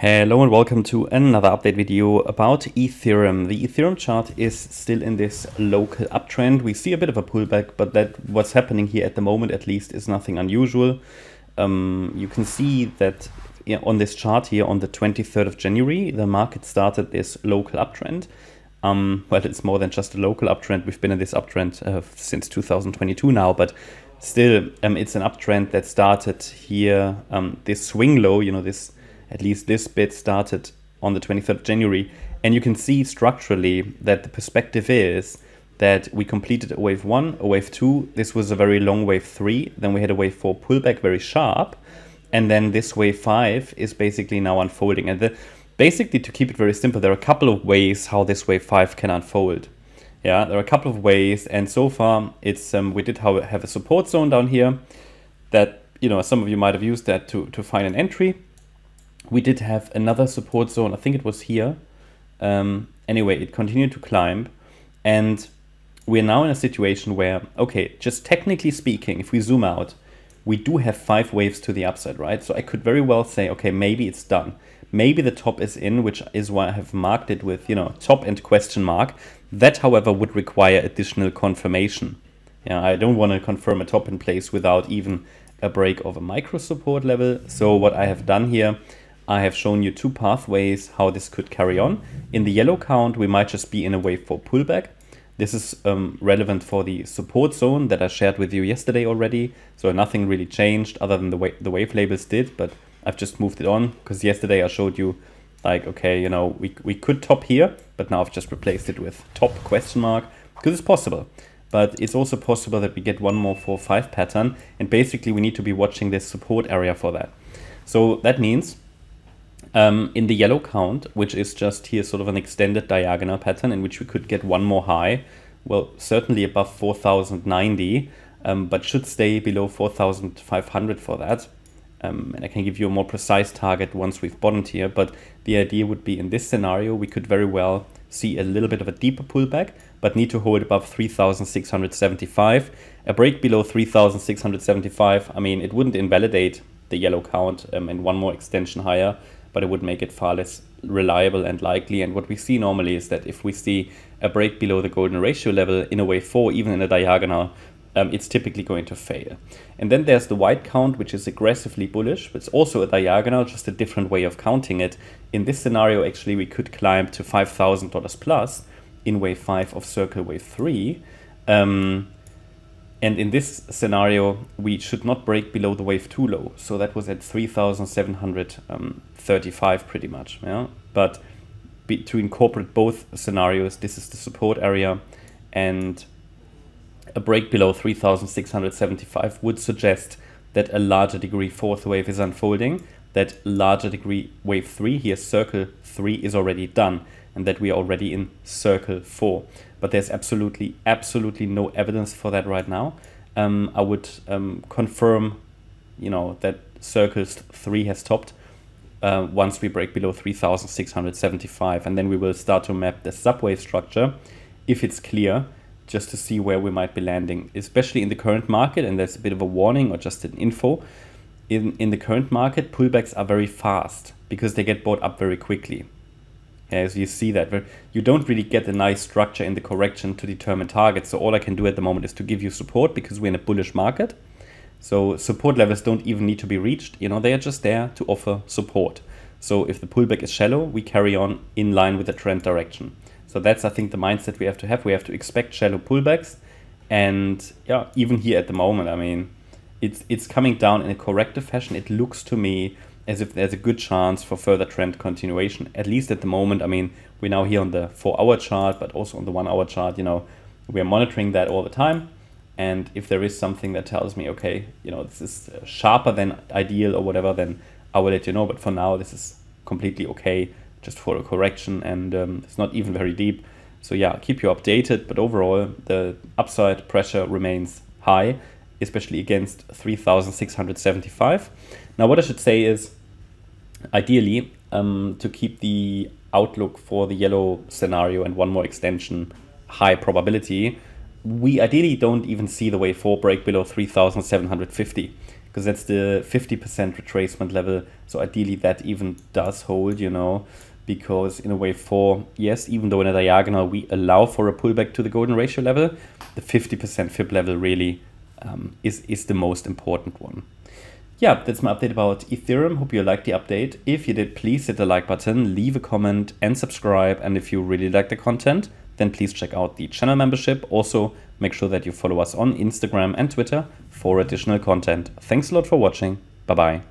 Hello and welcome to another update video about Ethereum. The Ethereum chart is still in this local uptrend. We see a bit of a pullback, but what's happening here at the moment at least is nothing unusual. You can see that on this chart here on the 23rd of January, the market started this local uptrend. Well, it's more than just a local uptrend. We've been in this uptrend since 2022 now, but still it's an uptrend that started here. This swing low, at least this bit started on the 23rd of January. And you can see structurally that the perspective is that we completed a wave 1, a wave 2. This was a very long wave 3. Then we had a wave 4 pullback, very sharp. And then this wave 5 is basically now unfolding. And basically, to keep it very simple, there are a couple of ways how this wave 5 can unfold. Yeah, there are a couple of ways. And so far, it's we did have a support zone down here that, some of you might have used that to find an entry. We did have another support zone, I think it was here. Anyway, it continued to climb. And we're now in a situation where, okay, just technically speaking, if we zoom out, we do have 5 waves to the upside, right? So I could very well say, okay, maybe it's done. Maybe the top is in, which is why I have marked it with, top and question mark. That, however, would require additional confirmation. Yeah, I don't want to confirm a top in place without even a break of a micro support level. So what I have done here, I have shown you 2 pathways how this could carry on. In the yellow count, we might just be in a wave 4 pullback. This is relevant for the support zone that I shared with you yesterday already. So nothing really changed other than the wave labels did, but I've just moved it on because yesterday I showed you like, okay, we could top here, but now I've just replaced it with top question mark because it's possible. But it's also possible that we get one more 4-5 pattern. And basically we need to be watching this support area for that. So that means in the yellow count, which is just here sort of an extended diagonal pattern in which we could get one more high, well, certainly above 4,090, but should stay below 4,500 for that. And I can give you a more precise target once we've bottomed here, but the idea would be in this scenario, we could very well see a little bit of a deeper pullback, but need to hold above 3,675. A break below 3,675, I mean, it wouldn't invalidate the yellow count and one more extension higher, but it would make it far less reliable and likely. And what we see normally is that if we see a break below the golden ratio level in a wave 4, even in a diagonal, it's typically going to fail. And then there's the white count, which is aggressively bullish, but it's also a diagonal, just a different way of counting it. In this scenario, actually, we could climb to $5,000 plus in wave 5 of circle wave 3. And in this scenario, we should not break below the wave 2 low. So that was at 3,735 pretty much. Yeah? But to incorporate both scenarios, this is the support area. And a break below 3,675 would suggest that a larger degree 4th wave is unfolding. That larger degree wave 3, here circle 3 is already done. And that we are already in circle 4. But there's absolutely no evidence for that right now. I would confirm, that circle 3 has topped once we break below 3,675. And then we will start to map the subwave structure, if it's clear, just to see where we might be landing, especially in the current market. And there's a bit of a warning or just an info. In the current market, pullbacks are very fast because they get bought up very quickly. As you see that, but you don't really get a nice structure in the correction to determine targets. So all I can do at the moment is to give you support because we're in a bullish market. So support levels don't even need to be reached. They are just there to offer support. So if the pullback is shallow, we carry on in line with the trend direction. So that's, I think, the mindset we have to have. We have to expect shallow pullbacks. And yeah, even here at the moment, I mean, it's coming down in a corrective fashion. It looks to me as if there's a good chance for further trend continuation, at least at the moment. I mean, we're now here on the 4-hour chart, but also on the 1-hour chart, we are monitoring that all the time. And if there is something that tells me, okay, this is sharper than ideal or whatever, then I will let you know. But for now, this is completely okay, just for a correction, and it's not even very deep. So yeah, keep you updated. But overall, the upside pressure remains high, especially against 3,675. Now, what I should say is, ideally, to keep the outlook for the yellow scenario and one more extension high probability, we ideally don't even see the wave 4 break below 3,750. because that's the 50% retracement level. So ideally that even does hold, you know, because in a wave 4, yes, even though in a diagonal we allow for a pullback to the golden ratio level, the 50% fib level really is the most important one. Yeah, that's my update about Ethereum. Hope you liked the update. If you did, please hit the like button, leave a comment and subscribe. And if you really like the content, then please check out the channel membership. Also, make sure that you follow us on Instagram and Twitter for additional content. Thanks a lot for watching. Bye-bye.